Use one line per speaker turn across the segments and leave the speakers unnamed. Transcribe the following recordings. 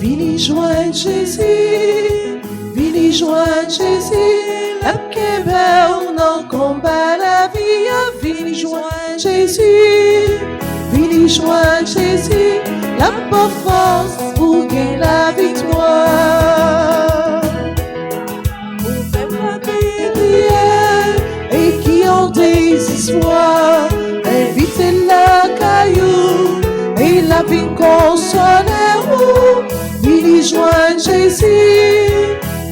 Vini joindre Jésus, vini joindre Jésus, la kebel non combat la vie, vini joindre Jésus, vini joindre Jésus, la force pour gagner la victoire. Pour faire prière et qui ont des espoirs, invitez la caillou et la vie consolée. Vini joindre Jésus,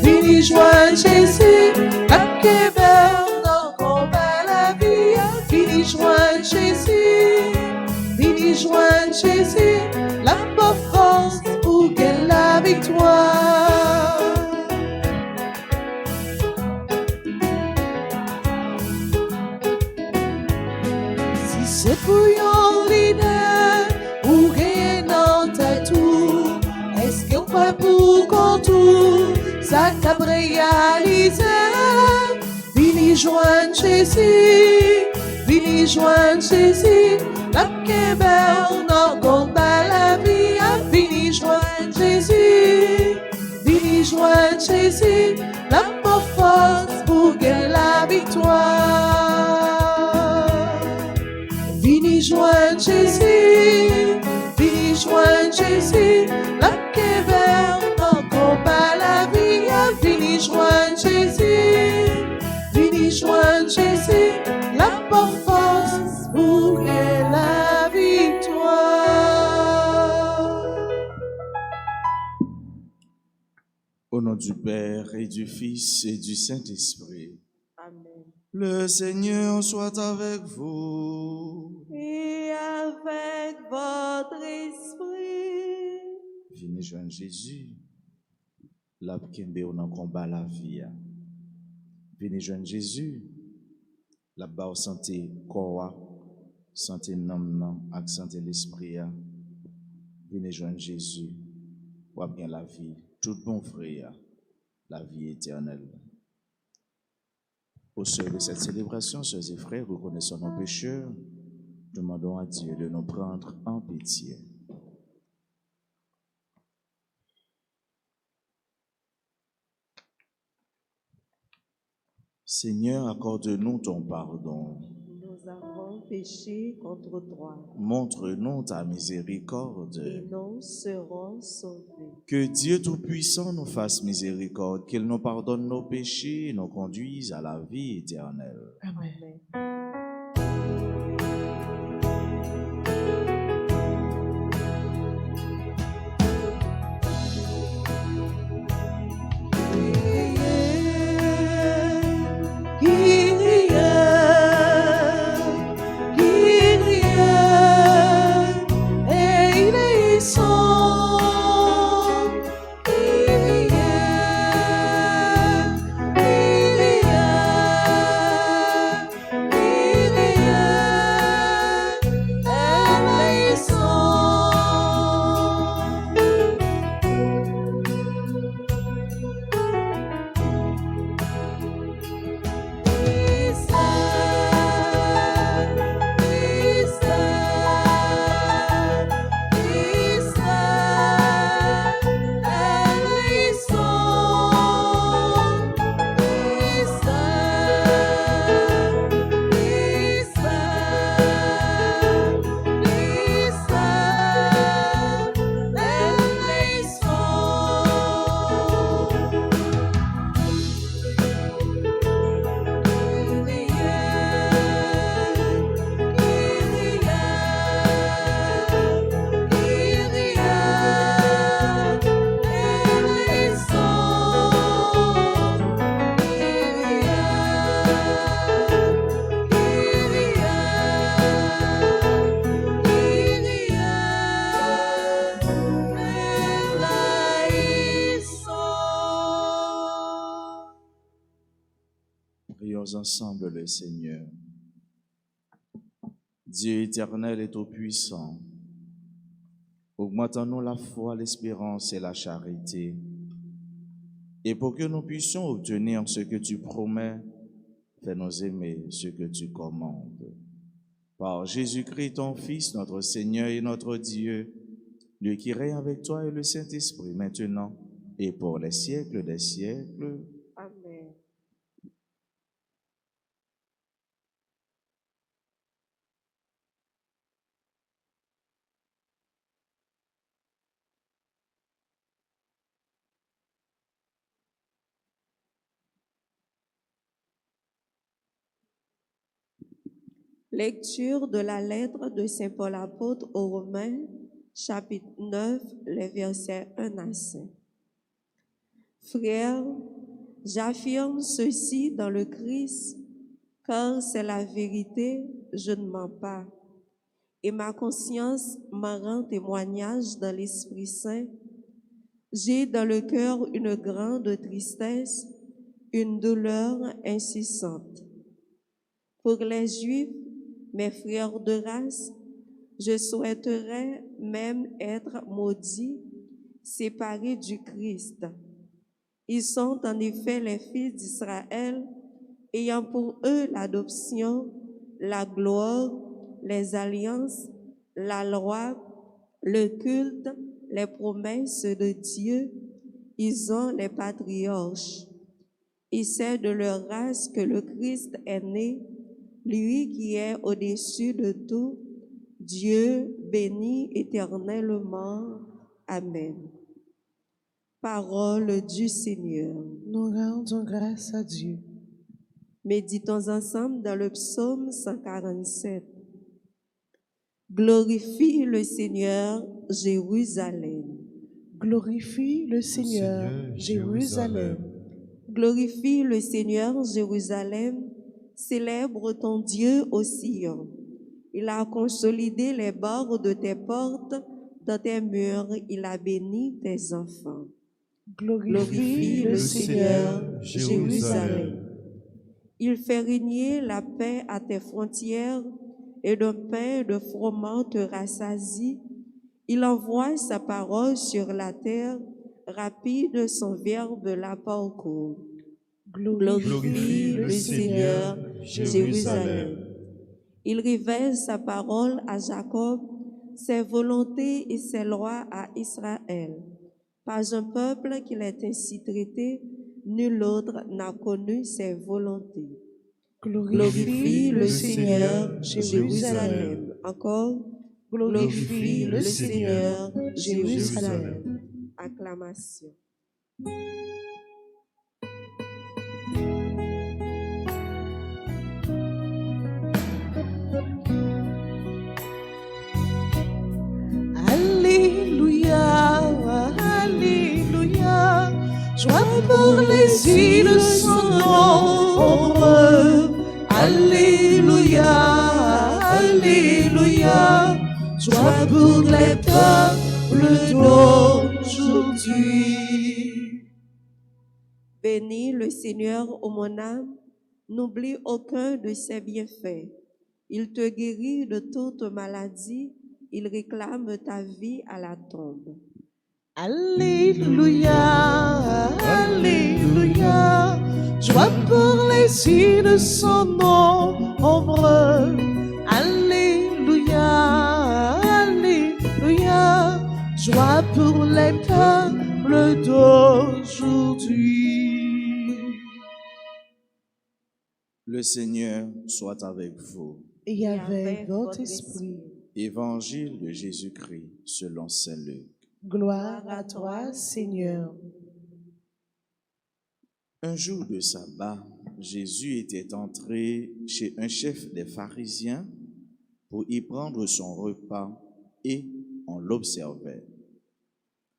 vini joindre Jésus, la kebel non combat la vie, vini joindre Jésus, vini joindre Jésus, la force pour gagner la victoire. Si c'est pour un leader ou gagner dans ta tour, est-ce qu'on va pour contour, ça t'a réalisé? Vini joindre Jésus, vini joindre Jésus, la kebel non combat la vie, vini joindre Jésus, vini joindre Jésus, la force pour gagner la victoire. Vini joindre Jésus, vini joindre Jésus, la kebel non combat la vie, vini joindre Jésus, vini joindre Jésus, la force pour gagner la victoire.
Au nom du Père et du Fils et du Saint-Esprit.
Amen.
Le Seigneur soit avec vous.
Et avec votre esprit.
Venez joindre Jésus. La kembe ou nan combat la vie. Venez joindre Jésus. La ba ou santé corps, santé nam ak santé l'esprit. Venez joindre Jésus. Ou bien la vie. Tout bon frère. La vie éternelle. Au seuil de cette célébration, sœurs et frères, reconnaissons nos pécheurs. Demandons à Dieu de nous prendre en pitié. Seigneur, accorde-nous ton pardon.
Nous avons péché contre toi.
Montre-nous ta miséricorde.
Et nous serons sauvés.
Que Dieu Tout-Puissant nous fasse miséricorde, qu'il nous pardonne nos péchés et nous conduise à la vie éternelle.
Amen.
Prions ensemble le Seigneur. Dieu éternel et tout-puissant, augmente-nous la foi, l'espérance et la charité, et pour que nous puissions obtenir ce que tu promets, fais-nous aimer ce que tu commandes. Par Jésus-Christ, ton Fils, notre Seigneur et notre Dieu, Dieu qui règne avec toi et le Saint-Esprit, maintenant et pour les siècles des siècles.
Amen. Lecture de la lettre de Saint Paul apôtre aux Romains, chapitre 9, les versets 1 à 5. Frères, j'affirme ceci dans le Christ, car c'est la vérité, je ne mens pas. Et ma conscience m'en rend témoignage dans l'Esprit Saint. J'ai dans le cœur une grande tristesse, une douleur incessante. Pour les Juifs, mes frères de race, je souhaiterais même être maudits, séparés du Christ. Ils sont en effet les fils d'Israël, ayant pour eux l'adoption, la gloire, les alliances, la loi, le culte, les promesses de Dieu. Ils ont les patriarches. Et c'est de leur race que le Christ est né, lui qui est au-dessus de tout, Dieu béni éternellement. Amen. Parole du Seigneur.
Nous rendons grâce à Dieu.
Méditons ensemble dans le psaume 147. Glorifie le Seigneur, Jérusalem.
Glorifie le Seigneur, Jérusalem.
Glorifie le Seigneur, Jérusalem. Célèbre ton Dieu au Sion. Il a consolidé les bords de tes portes, dans tes murs, il a béni tes enfants.
Glorifie le Seigneur, Jérusalem.
Il fait régner la paix à tes frontières, et de pain et de froment te rassasie. Il envoie sa parole sur la terre, rapide son verbe la parcourt. Glorifie le Seigneur, Jérusalem. Il révèle sa parole à Jacob, ses volontés et ses lois à Israël. Pas un peuple qu'il ait ainsi traité, nul autre n'a connu ses volontés. Glorifie le Seigneur, Jérusalem. Encore, glorifie le Seigneur, Jérusalem. Acclamation.
Alléluia, Alléluia. Joie pour les îles sans nombre. Alléluia, Alléluia. Joie pour les peuples d'aujourd'hui.
Bénis le Seigneur, ô mon âme, n'oublie aucun de ses bienfaits. Il te guérit de toute maladie, il réclame ta vie à la tombe.
Alléluia, Alléluia. Joie pour les îles sans nombre. Alléluia, Alléluia. Joie pour les peuples d'aujourd'hui.
Le Seigneur soit avec vous.
Et avec votre esprit.
Évangile de Jésus-Christ selon saint Luc.
Gloire à toi, Seigneur.
Un jour de sabbat, Jésus était entré chez un chef des pharisiens pour y prendre son repas et on l'observait.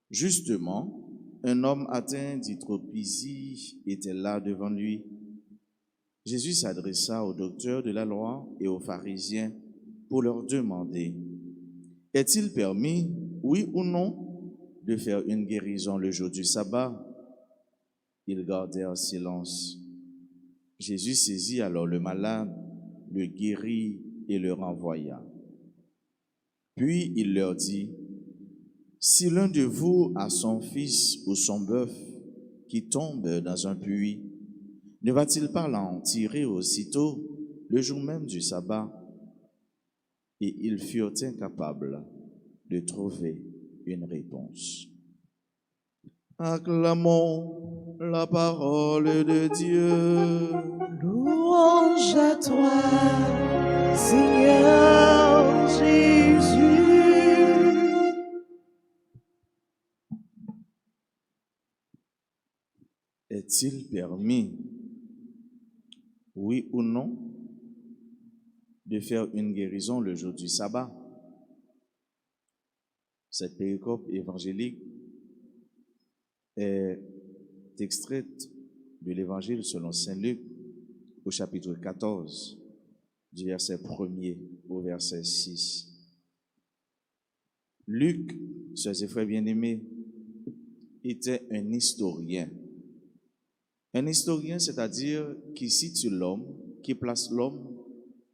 Justement, un homme atteint d'hydropisie était là devant lui. Jésus s'adressa aux docteurs de la loi et aux pharisiens pour leur demander: est-il permis, oui ou non, de faire une guérison le jour du sabbat? Ils gardèrent silence. Jésus saisit alors le malade, le guérit et le renvoya. Puis il leur dit: si l'un de vous a son fils ou son bœuf qui tombe dans un puits, ne va-t-il pas l'en tirer aussitôt, le jour même du sabbat? Et ils furent incapables de trouver une réponse.
Acclamons la parole de Dieu.
Louange à toi, Seigneur Jésus.
Est-il permis, oui ou non, de faire une guérison le jour du sabbat? Cette péricope évangélique est extraite de l'évangile selon saint Luc au chapitre 14, du verset 1er au verset 6. Luc, sœurs et frères bien-aimés, était un historien. Un historien, c'est-à-dire qui situe l'homme, qui place l'homme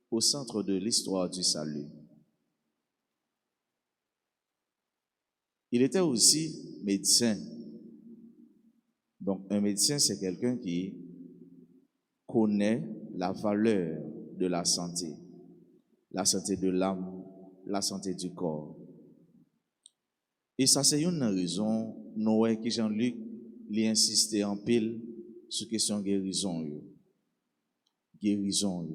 au centre de l'histoire du salut. Il était aussi médecin. Donc, un médecin, c'est quelqu'un qui connaît la valeur de la santé de l'âme, la santé du corps. Et ça, c'est une raison, Noé, qui Jean-Luc, lui insisté en pile sur question guérison. Guérison.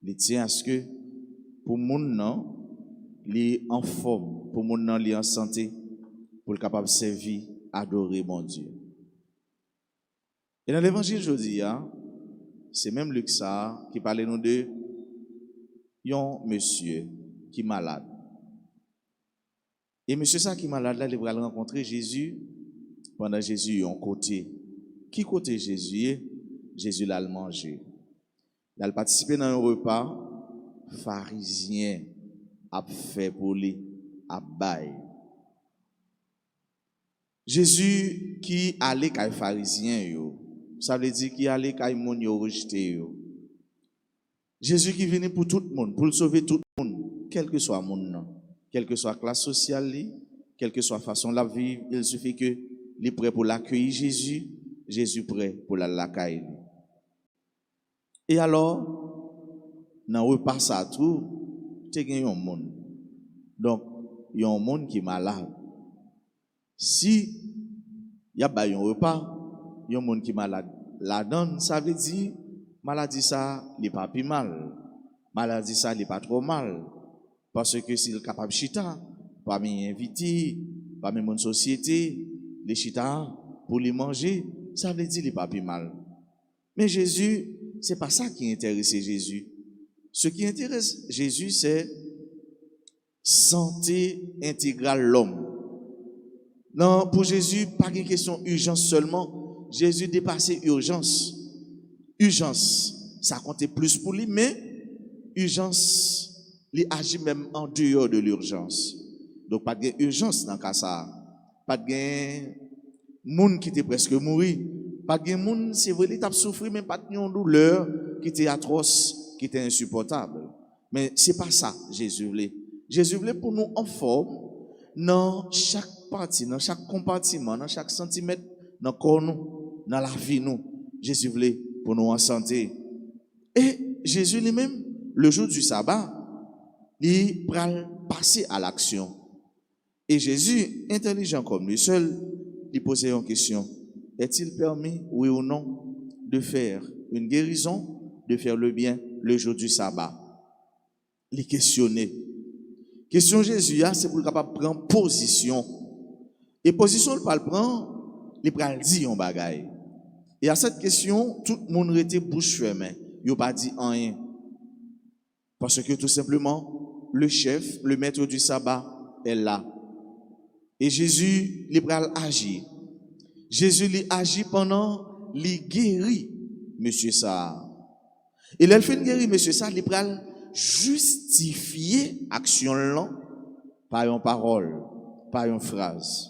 Il tient à ce que, pour mon nom, il en forme, pour mon nom, il en santé, pour le capable de servir, adorer mon Dieu. Et dans l'évangile aujourd'hui, c'est même Luc ça qui parlait nous de un monsieur qui est malade. Et monsieur ça qui est malade là, il va rencontrer Jésus pendant Jésus en côté. Qui côté Jésus? Jésus l'a mangé. Il a participé dans un repas pharisien a fait pour lui à bail. Jésus qui allait kay pharisien yo, ça veut dire qui allait kay moun yo rejeté yo. Jésus qui venait pour tout le monde, pour sauver tout le monde, quel que soit le monde, quelle que soit la classe sociale, quelle que soit la façon de la vivre, il suffit que il est prêt pour l'accueillir Jésus, Jésus prêt pour l'accueillir. Et alors, dans le repas ça tout, tu as un monde. Donc, il y a un monde qui est malade. Si il y a un repas, il y a un monde qui est malade. La donne, ça veut dire, maladie ça, il n'est pas plus mal. Maladie ça, il n'est pas trop mal. Parce que s'il est capable de chita, parmi invité, parmi mon société, les chita, pour les manger, ça veut dire il n'est pas plus mal. Mais Jésus, c'est pas ça qui intéresse Jésus. Ce qui intéresse Jésus, c'est santé intégrale l'homme. Non, pour Jésus, pas une question urgence seulement. Jésus dépassait urgence. Urgence, ça comptait plus pour lui, mais urgence, il agit même en dehors de l'urgence. Donc, pas de urgence dans le cas ça. Pas de monde qui était presque mourir. Pas de monde, c'est vrai, il a souffert, mais pas de douleur qui était atroce, qui était insupportable. Mais c'est pas ça, Jésus voulait. Jésus voulait pour nous en forme, dans chaque partie, dans chaque compartiment, dans chaque centimètre, dans le corps nous, dans la vie nous. Jésus voulait pour nous en santé. Et Jésus lui-même, le jour du sabbat, il va passer à l'action. Et Jésus, intelligent comme lui seul, il posait une question. Est-il permis, oui ou non, de faire une guérison, de faire le bien le jour du sabbat? Il questionner. Question Jésus, c'est pour le capable de prendre position. Et position, il ne peut pas prendre, il peut dire un bagaille. Et à cette question, tout le monde était bouche fermée. Il n'a pas dit rien. Parce que tout simplement, le chef, le maître du sabbat est là. Et Jésus, il va agir. Jésus, il agit pendant, il guérit monsieur ça. Et il fait guérir monsieur ça, il va justifier action là par une parole, par une phrase.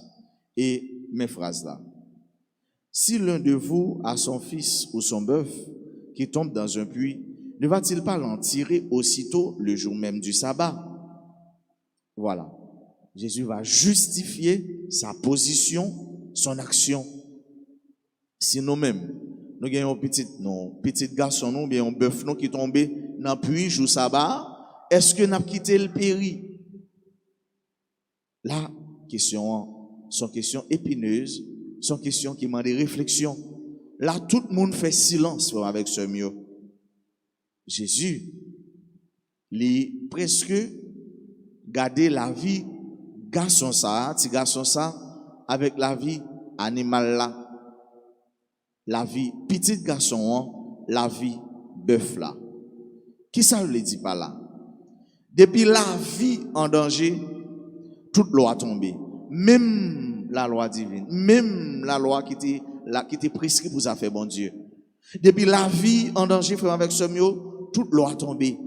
Et mes phrases là. Si l'un de vous a son fils ou son bœuf qui tombe dans un puits, ne va-t-il pas l'en tirer aussitôt le jour même du sabbat? Voilà. Jésus va justifier sa position, son action. Si nous-mêmes, nous avons un petit garçon, nous, bien un bœuf nous, qui tombe dans le puits, jour sabbat, est-ce que nous avons quitté le péri? Là, sont questions épineuses, sont questions qui demandent des réflexions. Là, tout le monde fait silence avec ce mieux. Jésus, il presque gardé la vie garçon ça, petit garçon ça, avec la vie animale là. La vie petit garçon, la vie bœuf là. Qui ça veut dire par là? Depuis la vie en danger, toute loi tombée. Même la loi divine, même la loi qui était prescrite pour ça faire bon Dieu. Depuis la vie en danger, frère, avec ce mieux, toute loi tombée.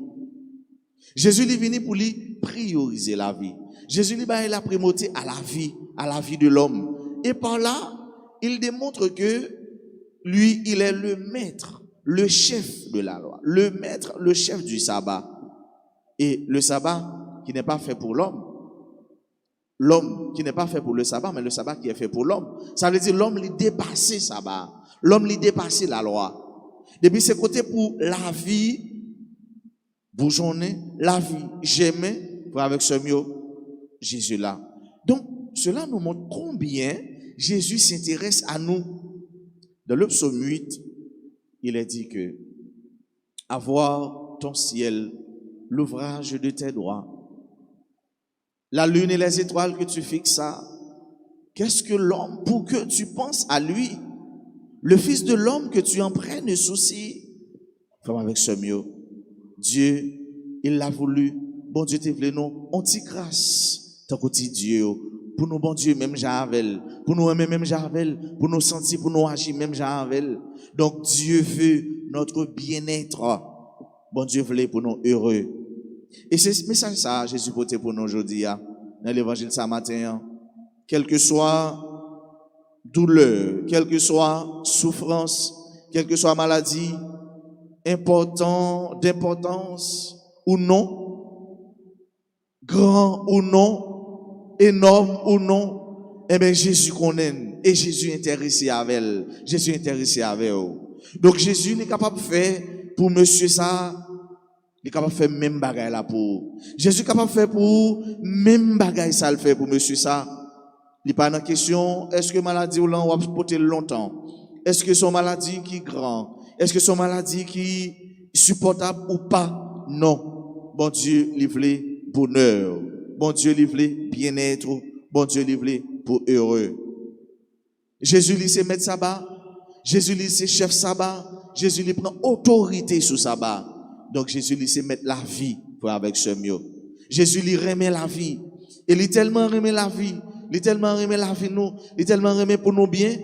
Jésus est venu pour lui prioriser la vie. Jésus lui a la primauté à la vie de l'homme. Et par là, il démontre que lui, il est le maître, le chef de la loi, le maître, le chef du sabbat. Et le sabbat qui n'est pas fait pour l'homme. L'homme qui n'est pas fait pour le sabbat, mais le sabbat qui est fait pour l'homme. Ça veut dire l'homme lui dépasse le sabbat. L'homme lui dépasse la loi. Depuis ce côté pour la vie, bourgeonner, la vie, j'aimais, avec ce mieux, Jésus là. Donc, cela nous montre combien Jésus s'intéresse à nous. Dans le psaume 8, il est dit que avoir ton ciel, l'ouvrage de tes doigts, la lune et les étoiles que tu fixes, qu'est-ce que l'homme pour que tu penses à lui, le Fils de l'homme que tu en prennes souci, comme avec ce mieux, Dieu, il l'a voulu, bon Dieu t'a voulu nous, on t'y grâce, ton côté Dieu, pour nous, bon Dieu, même Javel, pour nous aimer même Javel, pour nous sentir, pour nous agir même Javel. Donc Dieu veut notre bien-être. Bon Dieu voulait pour nous heureux. Et c'est ce message ça, Jésus porté pour nous aujourd'hui, dans l'évangile ce matin. Quelle que soit douleur, quelle que soit souffrance, quelle que soit maladie, d'importance ou non, grand ou non, énorme ou non, eh bien Jésus connaît et Jésus est intéressé avec elle. Jésus est intéressé avec elle. Donc Jésus n'est capable de faire pour monsieur ça, il est capable de faire même bagaille là pour. Jésus est capable de faire pour même bagaille ça le fait pour monsieur ça. Il n'est pas dans la question, est-ce que maladie ou là on va porter longtemps? Est-ce que son maladie qui est grand? Est-ce que son maladie qui est supportable ou pas? Non. Bon Dieu, livré bonheur. Bon Dieu, livré bien-être. Bon Dieu, livré pour heureux. Jésus, lui, c'est maître sabbat. Jésus, lui, c'est chef sabbat. Jésus, lui, prend autorité sur sabbat. Donc, Jésus, lui, c'est mettre la vie pour avec ce mieux. Jésus, lui, remet la vie. Et il tellement remet la vie. Il tellement remet la vie nous. Il tellement remet pour nous bien.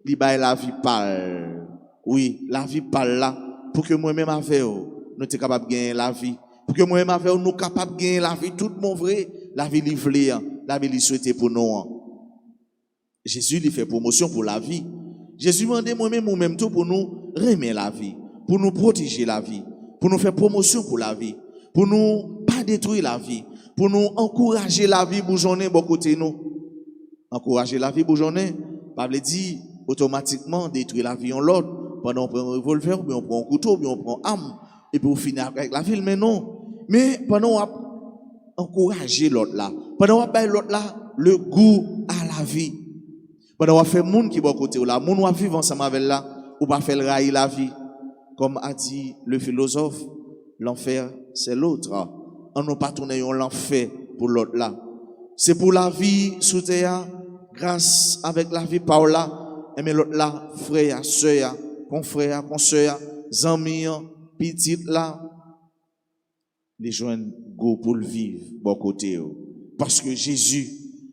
Il baille la vie pâle. Oui, la vie pâle là. Pour que moi-même avec vous, nous sommes capables de gagner la vie. Pour que moi-même avec vous, nous sommes capables de gagner la vie. Tout mon vrai, la vie livrée, la vie souhaitée pour nous. Jésus lui fait promotion pour la vie. Jésus m'a demandé moi-même ou même tout pour nous remettre la vie, pour nous protéger la vie, pour nous faire promotion pour la vie, pour nous pas détruire la vie, pour nous encourager la vie bourgeonner bon côté nous. Encourager la vie bourgeonner, pas veut dire automatiquement détruire la vie en l'autre. Pendant on prend un revolver, puis on prend un couteau, puis on prend une arme, et puis on finit avec la vie, mais non. Mais pendant on encourager l'autre là, pendant on bailler l'autre là le goût à la vie. Pendant on fait monde qui bon côté là, monde on vivre ensemble avec là, ou pas faire railler la vie. Comme a dit le philosophe, l'enfer c'est l'autre. On n'a pas tourné l'enfer pour l'autre là. C'est pour la vie sous terre, grâce avec la vie par là, mais l'autre là, frère, sœur, confrère, consoeur, amis, petit là, les gens go pour le vivre, bon côté. Parce que Jésus,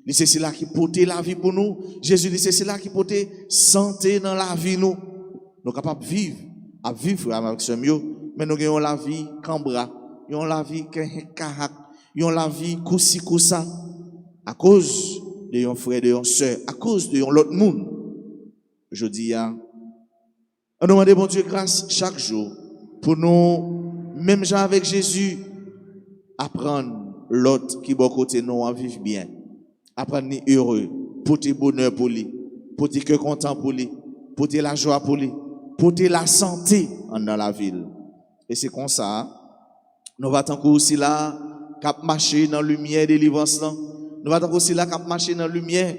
c'est cela qui portait la vie pour nous. Jésus, c'est cela qui portait santé dans la vie nous. Nous sommes capables de vivre, à vivre avec ce mieux, mais nous avons la vie cambra, nous avons la vie karak, nous avons la vie koussi koussa, à cause de nos frères, de nos sœurs, à cause de l'autre monde. Je dis, on demande bon Dieu grâce chaque jour pour nous, même gens avec Jésus, apprendre l'autre qui est à côté nous à vivre bien, apprendre heureux, porter bonheur pour lui, porter cœur content pour lui, porter la joie pour lui, porter la santé dans la ville. Et c'est comme ça, nous va tant aussi là, cap marcher dans la lumière de délivrance,
Nous allons aussi là qui marcher dans la lumière,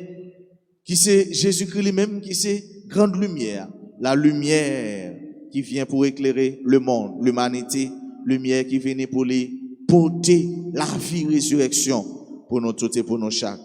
qui c'est Jésus-Christ lui-même, qui c'est grande lumière. La lumière qui vient pour éclairer le monde, l'humanité, lumière qui vient pour les porter la vie, résurrection pour nous tous et pour nous chaque.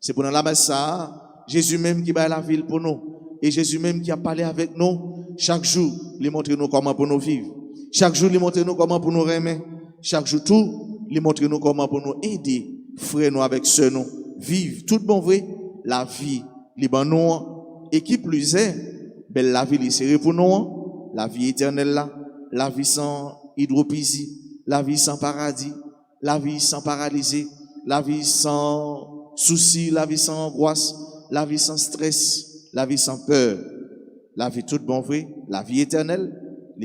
C'est pour nous la messe ça, Jésus même qui bat la ville pour nous. Et Jésus même qui a parlé avec nous chaque jour, il montre nous comment pour nous vivre. Chaque jour, il montre nous comment pour nous aimer. Chaque jour, tout, il montre nous comment pour nous aider, frères nous avec ceux nous, vivre tout bon vrai, la vie, libre nous, et qui plus est, belle la vie, c'est pour nous, la vie éternelle là, la vie sans hydropisie, la vie sans paradis, la vie sans paralysé, la vie sans souci, la vie sans angoisse, la vie sans stress, la vie sans peur, la vie toute bon vrai, la vie éternelle,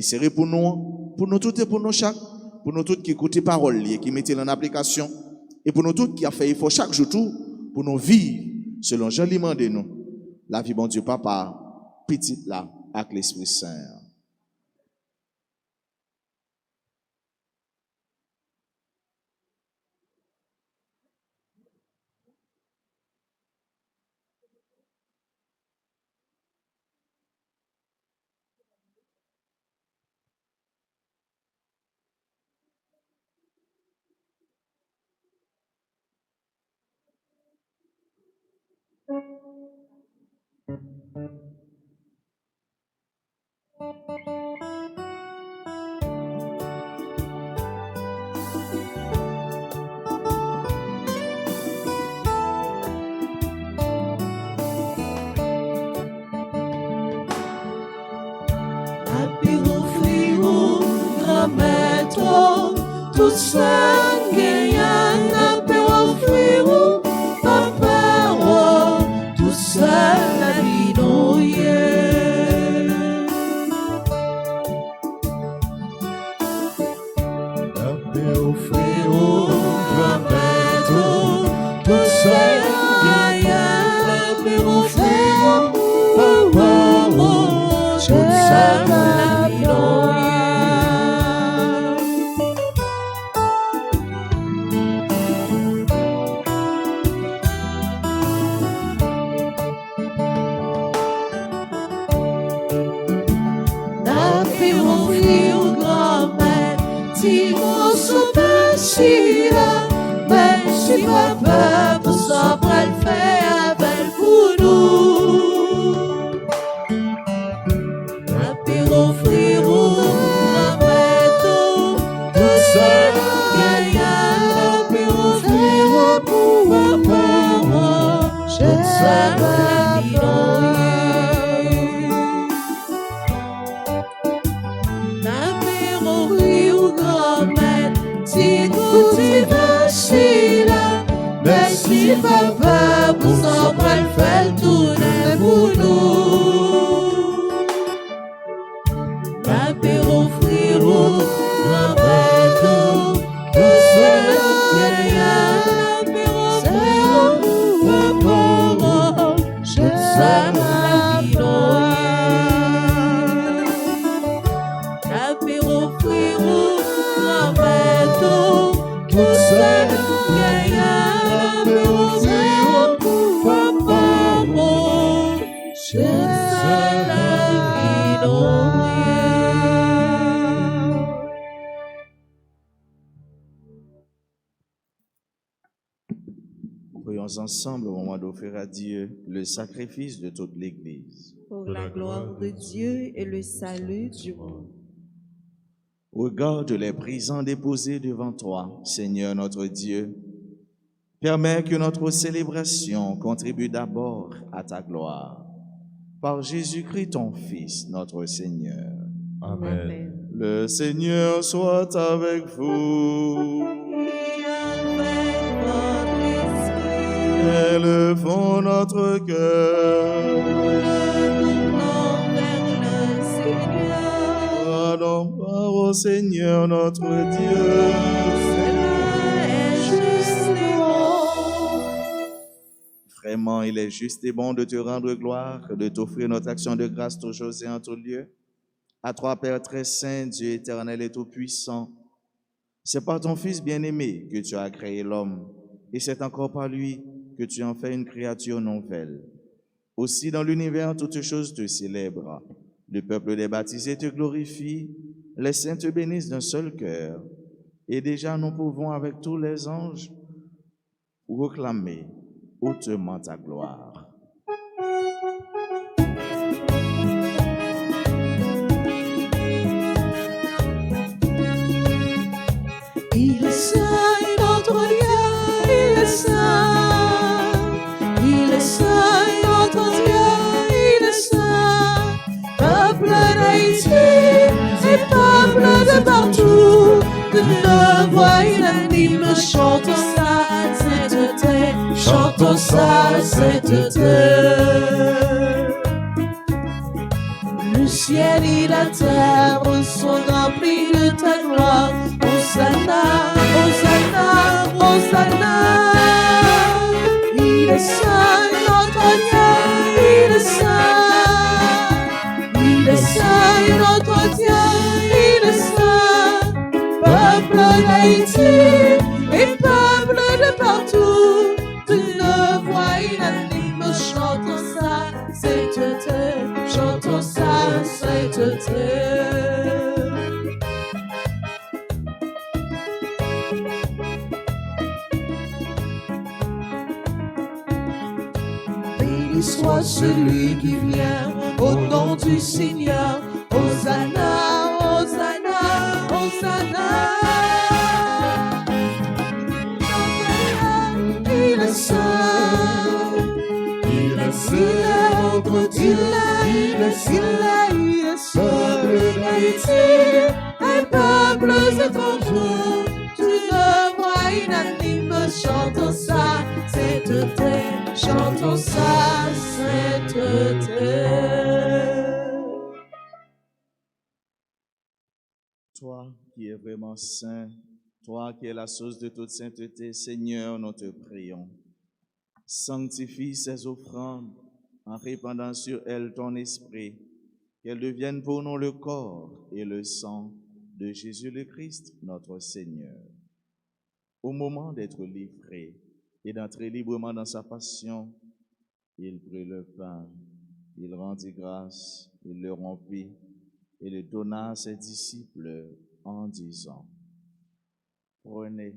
c'est pour nous tous et pour nous chaque, pour nous tous qui écoutent paroles et qui mettent en application, et pour nous tous qui a fait effort chaque jour tout, pour nous vivre selon Jean l'imment de nous, la vie bon Dieu Papa, petite là, avec l'Esprit Saint.
Tout ça, gagnant, n'a pas offrir, papa, tout ça, la vie Merci papa pour ça pour le faire avec pour nous. Apéro frérot, tout ça, apéro frérot pour papa, je sais apéro frérot, grand-mère, si tout est facile. Merci papa pour ça pour le faire tourner pour nous. Apéro frérot, tout seul, apéro frérot, papa, je sais la vie. Apéro frérot, tout seul,
Prions ensemble au moment d'offrir à Dieu le sacrifice de toute l'Église.
Pour la gloire de Dieu et le salut du monde.
Regarde les prisons déposés devant toi, Seigneur notre Dieu. Permets que notre célébration contribue d'abord à ta gloire. Par Jésus-Christ, ton Fils, notre Seigneur.
Amen.
Amen.
Le Seigneur soit avec vous.
Et avec votre esprit,
Élevons notre cœur.
tournons vers le Seigneur.
Rendons gloire au Seigneur notre Dieu.
Cela est juste et bon.
Vraiment, il est juste et bon de te rendre gloire, de t'offrir notre action de grâce toujours et en tout lieu. À toi, Père très saint, Dieu éternel et tout-puissant. C'est par ton Fils bien-aimé que tu as créé l'homme, et c'est encore par lui
que tu en fais une créature nouvelle. Aussi dans l'univers, toutes choses te célèbrent. Le peuple des baptisés te glorifie, les saints te bénissent d'un seul cœur. Et déjà nous pouvons avec tous les anges proclamer hautement ta gloire.
Il est saint, notre Dieu, il est saint. Il est saint, notre Dieu, il est saint. Peuple d'Haïti et peuple de partout, de nos voix unanimes, chantons sa sainteté, chantons sa sainteté. Le ciel et la terre sont remplis de ta gloire. Hosanna, Hosanna, Hosanna. Il est saint, notre Dieu, il est saint. Il est saint, notre Dieu, il est saint. Peuple d'Haïti et peuple de partout, de nos voix unanimes, chantons sa sainteté, chantons sa sainteté. Béni soit celui qui vient au nom du Seigneur. Hosanna, Hosanna, Hosanna. Il est saint, il est saint, notre Dieu, il est saint, il est saint. Peuple d'Haïti et peuples étrangers, tu ne vois unanime, chantons sa sainteté, chantons sa sainteté.
Toi qui es vraiment saint, toi qui es la source de toute sainteté, Seigneur, nous te prions. Sanctifie ces offrandes en répandant sur elles ton esprit, qu'elles deviennent pour nous le corps et le sang de Jésus le Christ, notre Seigneur. Au moment d'être livré et d'entrer librement dans sa passion, il prit le pain, il rendit grâce, il le rompit et le donna à ses disciples en disant: Prenez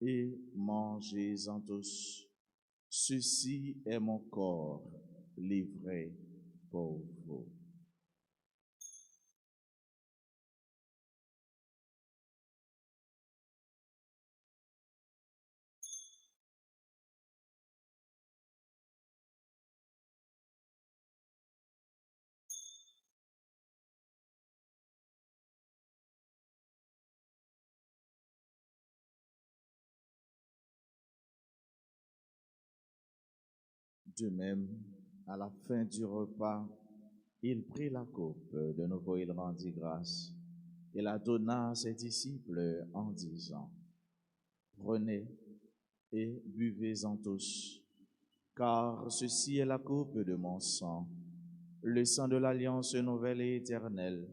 et mangez-en tous. Ceci est mon corps livré pour vous. De même, à la fin du repas, il prit la coupe, de nouveau il rendit grâce, et la donna à ses disciples en disant: Prenez et buvez-en tous, car ceci est la coupe de mon sang, le sang de l'alliance nouvelle et éternelle,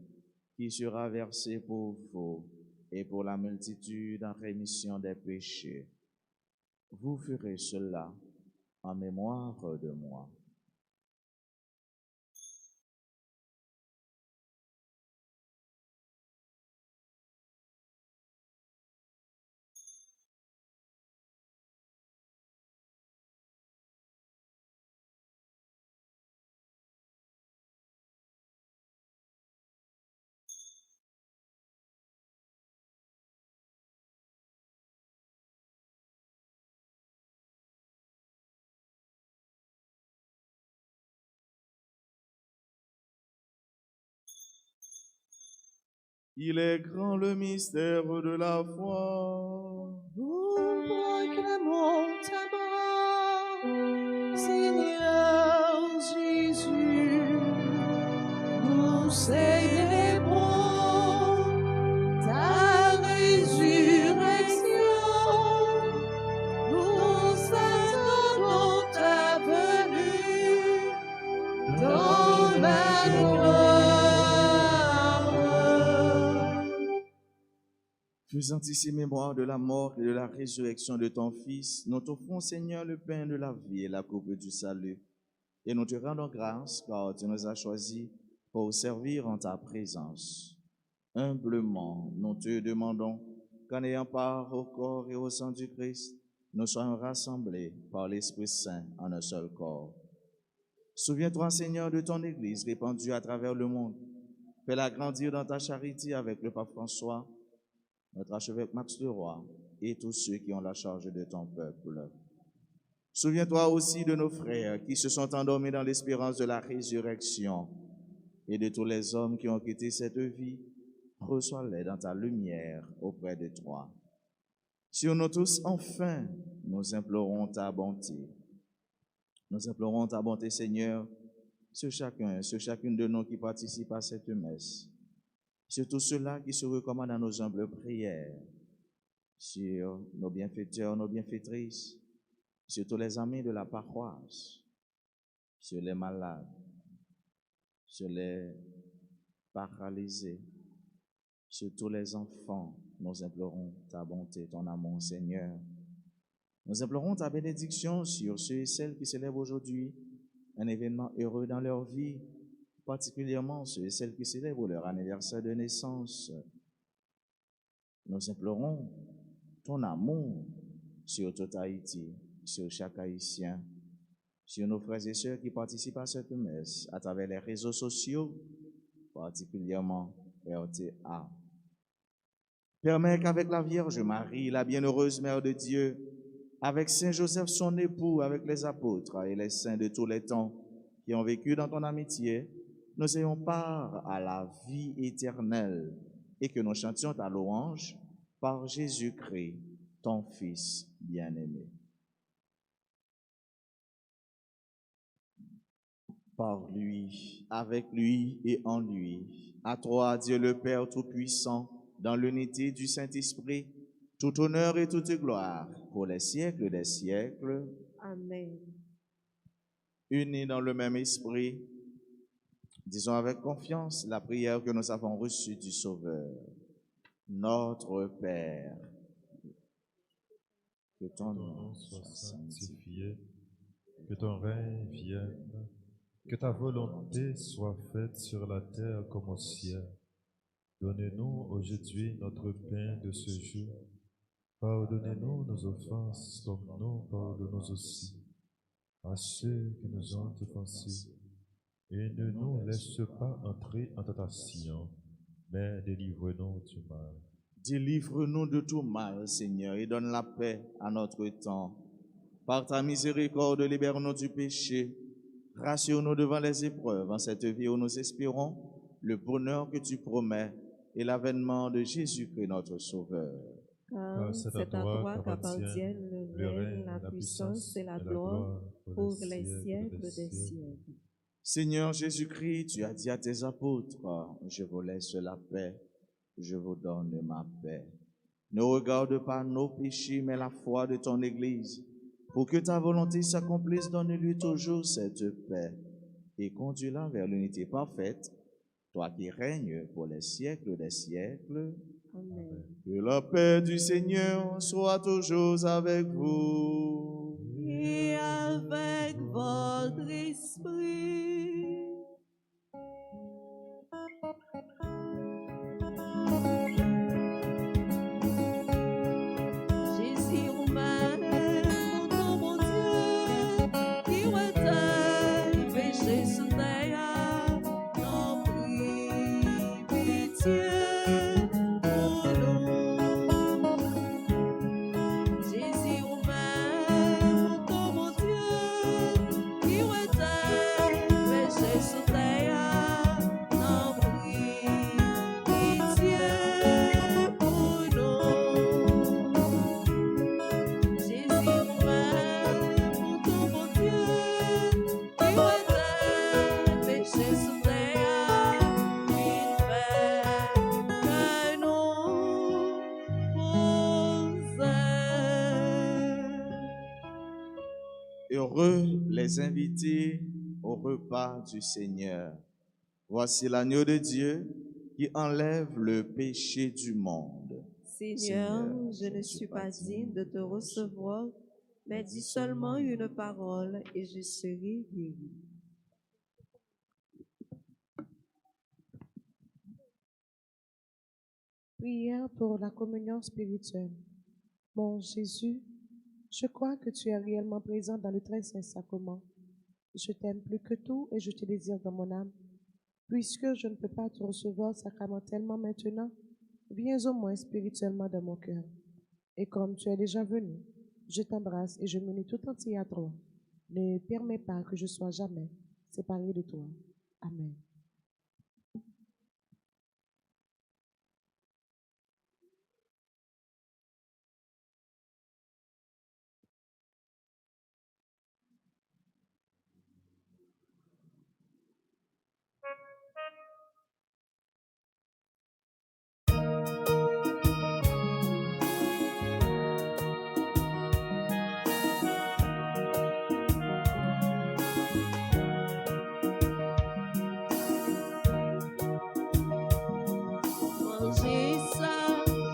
qui sera versé pour vous et pour la multitude en rémission des péchés. Vous ferez cela en mémoire de moi. Il est grand le mystère de la foi.
Nous proclamons ta mort, Seigneur Jésus. Nous célébrons ta résurrection. Nous attendons ta venue dans la gloire.
Faisant ici mémoire de la mort et de la résurrection de ton Fils, nous t'offrons, Seigneur, le pain de la vie et la coupe du salut. Et nous te rendons grâce car tu nous as choisis pour servir en ta présence. Humblement, nous te demandons qu'en ayant part au corps et au sang du Christ, nous soyons rassemblés par l'Esprit Saint en un seul corps. Souviens-toi, Seigneur, de ton Église répandue à travers le monde. Fais-la grandir dans ta charité avec le pape François, notre archevêque Max Leroy et tous ceux qui ont la charge de ton peuple. Souviens-toi aussi de nos frères qui se sont endormis dans l'espérance de la résurrection et de tous les hommes qui ont quitté cette vie. Reçois-les dans ta lumière auprès de toi. Sur nous tous, enfin, nous implorons ta bonté. Nous implorons ta bonté, Seigneur, sur chacune de nous qui participe à cette messe, sur tous ceux-là qui se recommandent à nos humbles prières, sur nos bienfaiteurs, nos bienfaitrices, sur tous les amis de la paroisse, sur les malades, sur les paralysés, sur tous les enfants. Nous implorons ta bonté, ton amour, Seigneur. Nous implorons ta bénédiction sur ceux et celles qui célèbrent aujourd'hui un événement heureux dans leur vie, particulièrement ceux et celles qui célèbrent leur anniversaire de naissance. Nous implorons ton amour sur tout Haïti, sur chaque Haïtien, sur nos frères et sœurs qui participent à cette messe à travers les réseaux sociaux, particulièrement RTA. Permets qu'avec la Vierge Marie, la bienheureuse Mère de Dieu, avec Saint Joseph son époux, avec les apôtres et les saints de tous les temps qui ont vécu dans ton amitié, nous ayons part à la vie éternelle et que nous chantions ta louange par Jésus-Christ, ton Fils bien-aimé. Par lui, avec lui et en lui, à toi, Dieu le Père Tout-Puissant, dans l'unité du Saint-Esprit, tout honneur et toute gloire pour les siècles des siècles.
Amen.
Unis dans le même esprit, disons avec confiance la prière que nous avons reçue du Sauveur. Notre Père, que ton nom soit sanctifié,
que ton règne vienne, que ta volonté soit faite sur la terre comme au ciel. Donne-nous aujourd'hui notre pain de ce jour. Pardonnez-nous nos offenses comme nous pardonnons aussi à ceux qui nous ont offensés. Et ne nous laisse pas entrer en tentation, mais délivre-nous du mal.
Délivre-nous de tout mal, Seigneur, et donne la paix à notre temps. Par ta miséricorde, libère-nous du péché. Rassure-nous devant les épreuves en cette vie où nous espérons le bonheur que tu promets et l'avènement de Jésus-Christ, notre Sauveur.
Car c'est à toi qu'appartiennent le règne, la puissance et la gloire pour les siècles des siècles.
Seigneur Jésus-Christ, tu as dit à tes apôtres, je vous laisse la paix, je vous donne ma paix. Ne regarde pas nos péchés, mais la foi de ton Église. Pour que ta volonté s'accomplisse, donne-lui toujours cette paix et conduis-la vers l'unité parfaite, toi qui règnes pour les siècles des siècles.
Amen.
Que la paix du Seigneur soit toujours avec vous.
Et avec votre esprit. Jésus roumain, mon Dieu, qui retint péché sous terre, non prie pitié.
Heureux les invités au repas du Seigneur. Voici l'agneau de Dieu qui enlève le péché du monde.
Seigneur, je ne suis pas digne de te recevoir, mais dis seulement une parole et je serai guéri.
Prière pour la communion spirituelle. Mon Jésus, je crois que tu es réellement présent dans le très saint sacrement. Je t'aime plus que tout et je te désire dans mon âme. Puisque je ne peux pas te recevoir sacramentellement maintenant, viens au moins spirituellement dans mon cœur. Et comme tu es déjà venu, je t'embrasse et je m'unis tout entier à toi. Ne permets pas que je sois jamais séparé de toi. Amen.
Mangez ça,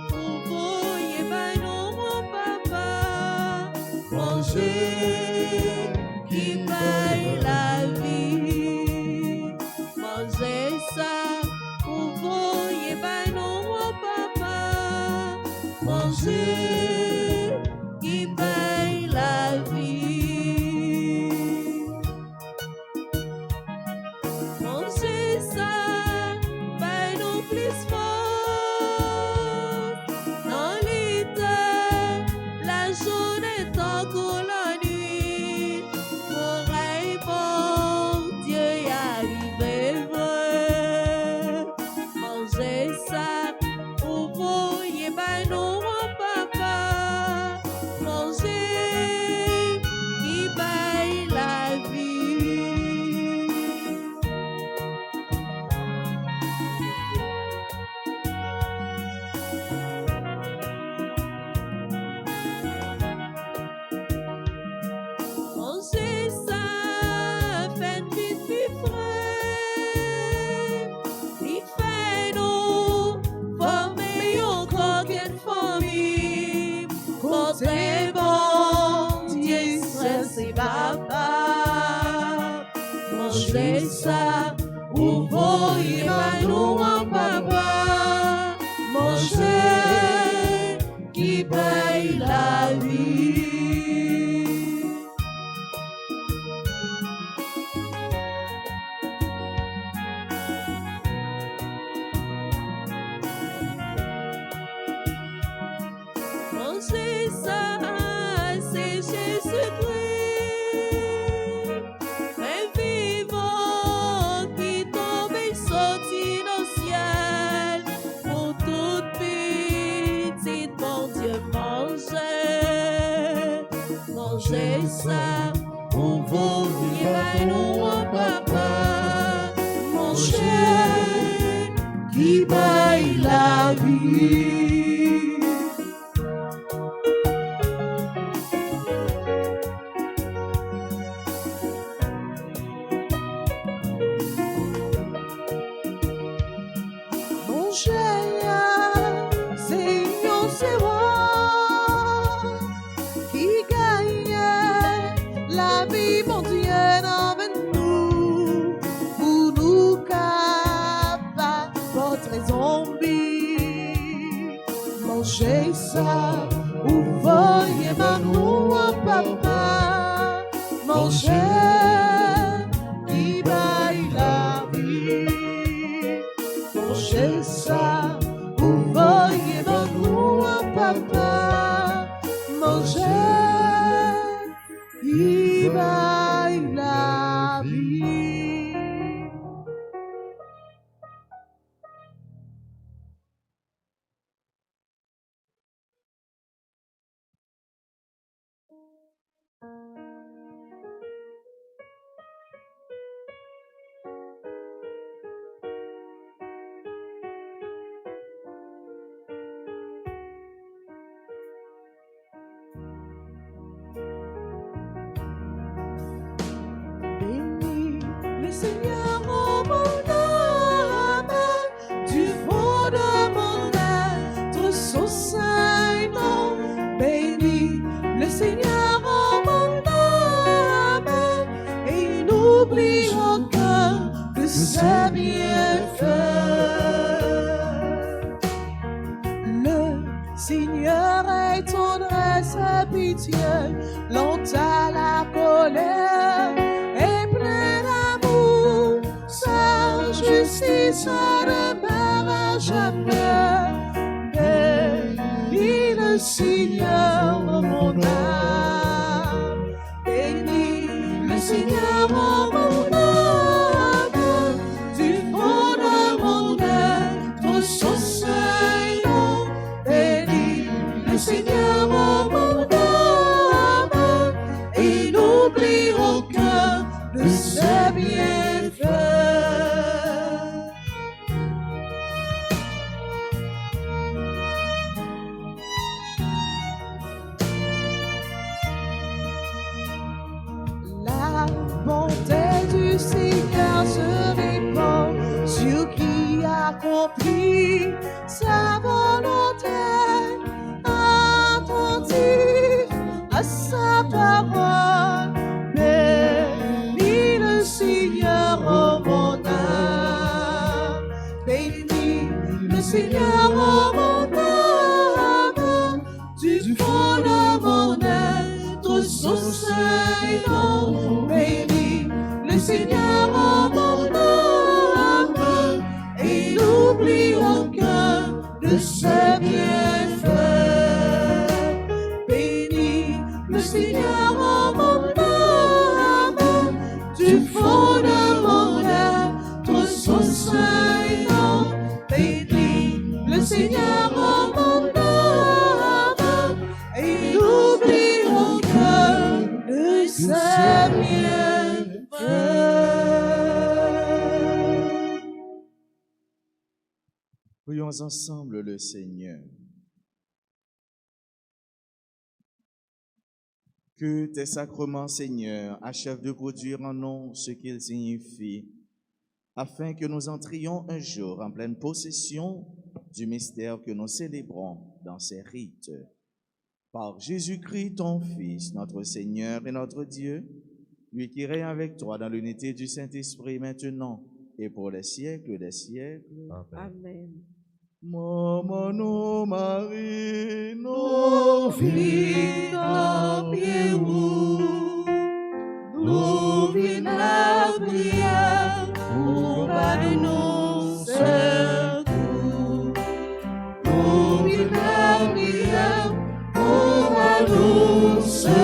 pour vous, et ben non, mon papa. Mangez, qui paye la vie. Mangez ça, pour vous, et ben non, mon papa. Mangez, qui paye la vie. Mangez ça, ben non plus fort. Dans l'état, la journée tant que la nuit. Oreille bon Dieu y arrive vrai. Mangez ça, pour vous, y ben non, mon papa. Mangez, qui paye la vie. Mangez ça, faites vite, vite frais. Il fait nous former encore une famille. Côté bon, Dieu c'est papa. Mangez ça, ou voyez nous en papa. Mangez, qui paye la vie. Mangez ça, c'est Jésus-Christ. Un vivant qui tombe et sortit dans le ciel. Pour toute petite, bon Dieu, mangez. Mangez ça, pour vous, qui va nous en papa. Mangez, qui paye la vie.
Seigneur, c'est moi qui gagne la vie, mon Dieu, dans nous, pour nous capables, votre zombie. Mangez ça, ou voyez nous, papa. Mangez, qui baille la vie. Mangez ça, vous voyez nous, papa. Mangez, qui baille la vie. Seigneur, aie tendresse et pitié, lente à la colère et plein d'amour. Sa justice demeure à jamais. Bénis le Seigneur, mon âme. Bénis le Seigneur, mon âme. Du fond de mon être, son Seigneur. Bénis le Seigneur, mon âme. Et n'oublie aucun de ses bienfaits. La bonté du Seigneur se répand sur qui accomplit sa volonté, attentif à sa parole. Bénis le Seigneur, oh mon âme. Bénis le Seigneur, oh mon âme. Du fond de mon être, son Seigneur. Bénis le Seigneur, oh mon âme. Et n'oublie aucun de ses bienfaits. Bénis le Seigneur, oh mon âme. Du fond de mon être, son Seigneur. Bénis le Seigneur, oh mon âme. Et n'oublie aucun de ses bienfaits.
Prions ensemble le Seigneur. Que tes sacrements, Seigneur, achèvent de produire en nous ce qu'ils signifient, afin que nous entrions un jour en pleine possession du mystère que nous célébrons dans ces rites. Par Jésus-Christ, ton Fils, notre Seigneur et notre Dieu, lui qui règne avec toi dans l'unité du Saint-Esprit maintenant et pour les siècles des siècles.
Amen.
Maman, Marie,
Nos
nos
vies dans Pérou, nous vîmes la prière pour nous secours. Nous vîmes la prière pour nous secours.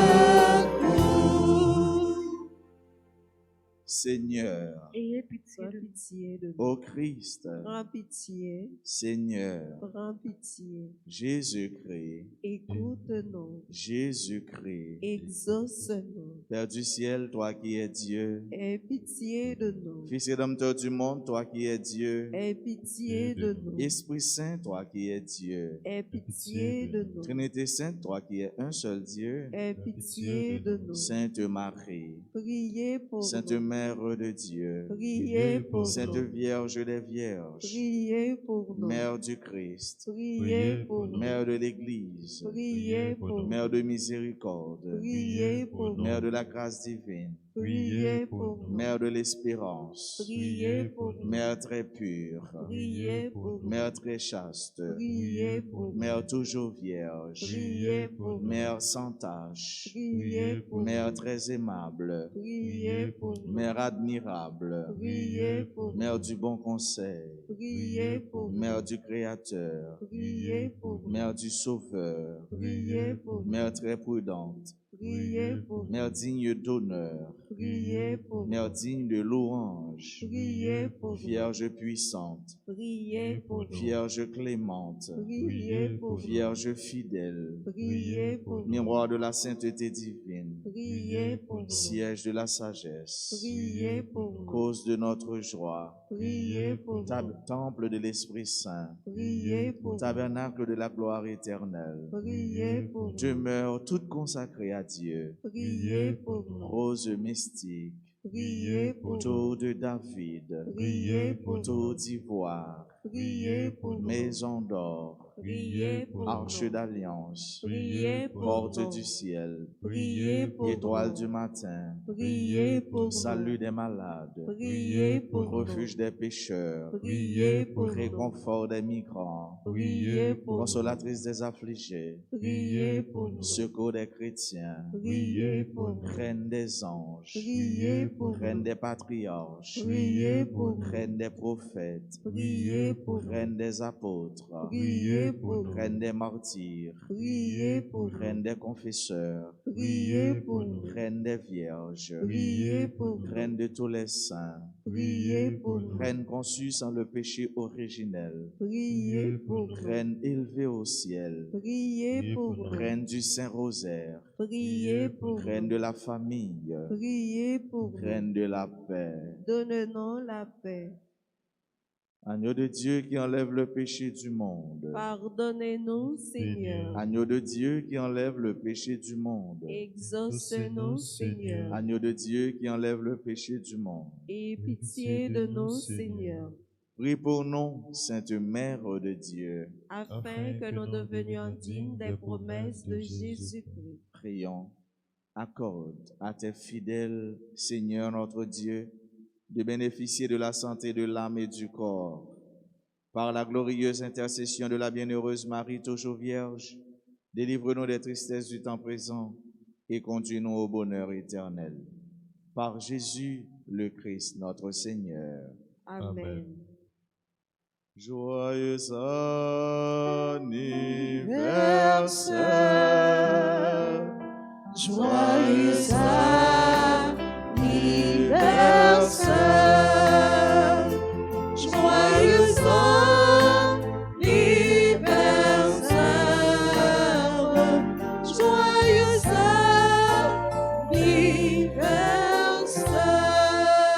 Seigneur,
Ayez pitié de nous.
ô Christ,
Prends pitié,
Seigneur,
prends pitié.
Jésus-Christ,
Écoute-nous,
Jésus-Christ,
exauce-nous.
Père du ciel, toi qui es Dieu,
Aie pitié de nous.
Fils et Rédempteur du monde, toi qui es Dieu,
Aie pitié de nous.
Esprit Saint, toi qui es Dieu,
Aie pitié de nous.
Trinité Sainte, toi qui es un seul Dieu,
Aie pitié de nous.
Sainte Marie,
Priez pour
Sainte
nous.
Mère de Dieu,
Priez pour
Sainte
nous.
Vierge des Vierges,
Priez pour nous.
Mère du Christ,
Priez pour nous.
Mère de l'Église,
Priez pour nous.
Mère de miséricorde,
Priez pour nous.
Mère de la grâce divine,
Priez pour nous.
Mère de l'espérance,
Priez pour nous.
Mère très pure,
Priez pour nous.
Mère très chaste,
Priez pour nous.
Mère toujours vierge,
Priez pour nous.
Mère sans tache,
Priez pour nous.
Mère très aimable,
Priez pour nous.
Mère admirable,
Priez pour nous.
Mère du bon conseil,
Priez pour nous.
Mère du Créateur,
Priez pour nous.
Mère du Sauveur,
Priez pour nous.
Mère très prudente,
Priez pour nous.
Mère digne d'honneur,
Priez pour nous.
Mère digne de louange,
Priez pour nous.
Vierge puissante,
Priez pour nous.
Vierge clémente,
Priez pour nous.
Vierge fidèle,
Priez pour nous.
miroir de la sainteté divine,
Priez pour nous.
siège de la sagesse,
Priez pour nous.
cause de notre joie,
Priez pour nous.
temple de l'Esprit Saint,
Priez pour nous.
tabernacle de la gloire éternelle,
Priez pour nous.
demeure toute consacrée à Dieu,
Priez pour nous.
rose mystique,
Priez pour nous.
tour de David,
Priez pour nous.
tour d'ivoire,
Priez pour nous.
maison d'or,
Priez pour
Arche
nous.
d'alliance,
Priez pour
porte
nous.
du ciel,
Priez pour
étoile
nous.
du matin,
Priez pour
salut
nous.
des malades,
Priez pour
refuge
nous.
des pécheurs,
Priez pour nous.
réconfort des migrants,
Priez pour nous.
consolatrice des affligés,
Priez pour nous.
secours des chrétiens,
Priez pour nous.
reine des anges,
Priez pour
reine
nous.
des patriarches,
Priez pour nous.
reine des prophètes,
Priez pour nous.
reine des apôtres,
Priez pour nous.
reine des martyrs,
Priez pour nous.
reine des confesseurs,
Priez pour nous.
reine des vierges,
Priez pour nous.
reine de tous les saints,
Priez pour nous.
reine conçue sans le péché originel,
Priez pour nous.
reine élevée au ciel,
Priez pour nous.
reine du Saint-Rosaire,
Priez pour
reine
nous.
de la famille,
Priez pour nous.
reine de la paix.
Donne-nous la paix.
Agneau de Dieu qui enlève le péché du monde.
Pardonnez-nous, Seigneur.
Agneau de Dieu qui enlève le péché du monde.
Exauce-nous, Seigneur.
Agneau de Dieu qui enlève le péché du monde.
Et pitié de nous, Seigneur,
Prie pour nous, Sainte Mère de Dieu.
afin que nous devenions dignes des promesses de Jésus-Christ.
Prions. Accorde à tes fidèles, Seigneur notre Dieu, de bénéficier de la santé de l'âme et du corps. Par la glorieuse intercession de la bienheureuse Marie, toujours vierge, délivre-nous des tristesses du temps présent et conduis-nous au bonheur éternel. Par Jésus le Christ, notre Seigneur.
Amen.
Joyeux anniversaire,
Joyeux anniversaire, joyeux anniversaire, joyeux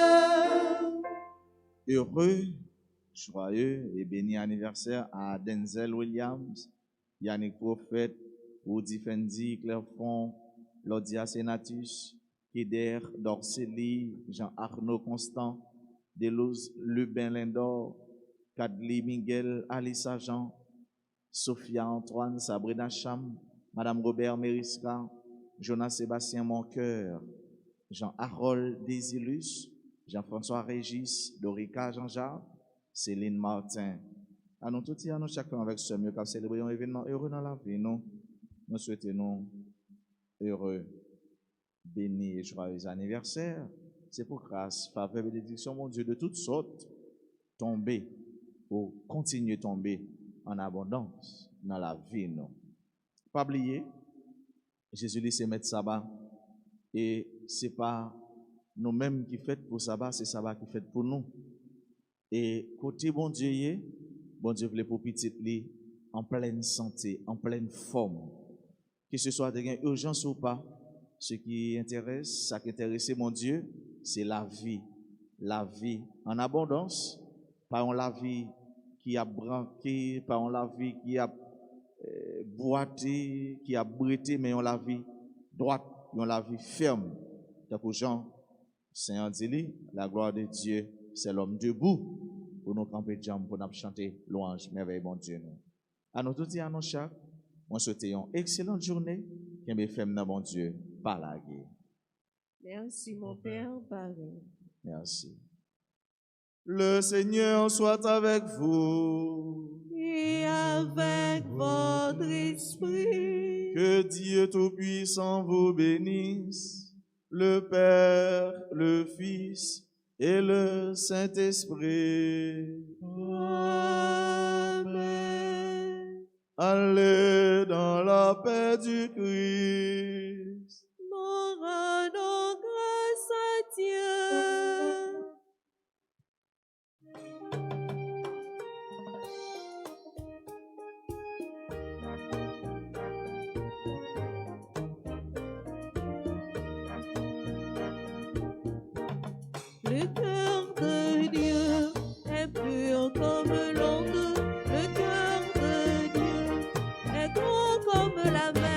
anniversaire.
heureux, joyeux et béni anniversaire à Denzel Williams, Yannick Prophète, Woody Fendi, Clairfond, Laudia Senatus, Kider Dorceli, Jean-Arnaud Constant, Delouse Lubin Lindor, Kadli Miguel, Alissa Jean, Sophia Antoine, Sabrina Cham, Madame Robert Meriska, Jonas Sébastien Moncoeur, Jean-Harold Désilus, Jean-François Régis, Dorica Jean-Jacques, Céline Martin. À nous tous, à nous chacun avec ce mieux, car célébrer un événement heureux dans la vie, nous souhaitons nous heureux, béni et joyeux anniversaire. C'est pour grâce, faveur, bénédiction, mon Dieu, de toutes sortes, tomber ou continuer de tomber en abondance dans la vie, nous. Pas oublier, Jésus dit c'est mettre sabbat et c'est pas nous-mêmes qui fait pour sabbat, c'est sabbat qui fait pour nous. Et côté bon Dieu voulait pour petit li en pleine santé, en pleine forme. Que ce soit de gain urgence ou pas, ce qui intéresse, ça qui intéresse mon Dieu, c'est la vie en abondance, pas en la vie qui a branqué, pas en la vie qui a boité, qui a brété, mais en la vie droite, en la vie ferme. Donc Jean Saint dit, la gloire de Dieu, c'est l'homme debout pour nous camper de jambes, pour nous chanter louange, merveille, bon Dieu. À nous tous et à nous chaque, on souhaite une excellente journée, qui me fait mon Dieu, par la guerre.
Merci, mon Père, Pareil.
Merci. Le Seigneur soit avec vous.
Et avec votre esprit,
Que Dieu Tout-Puissant vous bénisse, le Père, le Fils et le Saint-Esprit.
Amen.
Allez dans la paix du Christ.
Nous rendons grâce à Dieu. Le cœur de Dieu est pur comme l'onde, le cœur de Dieu est grand comme la mer.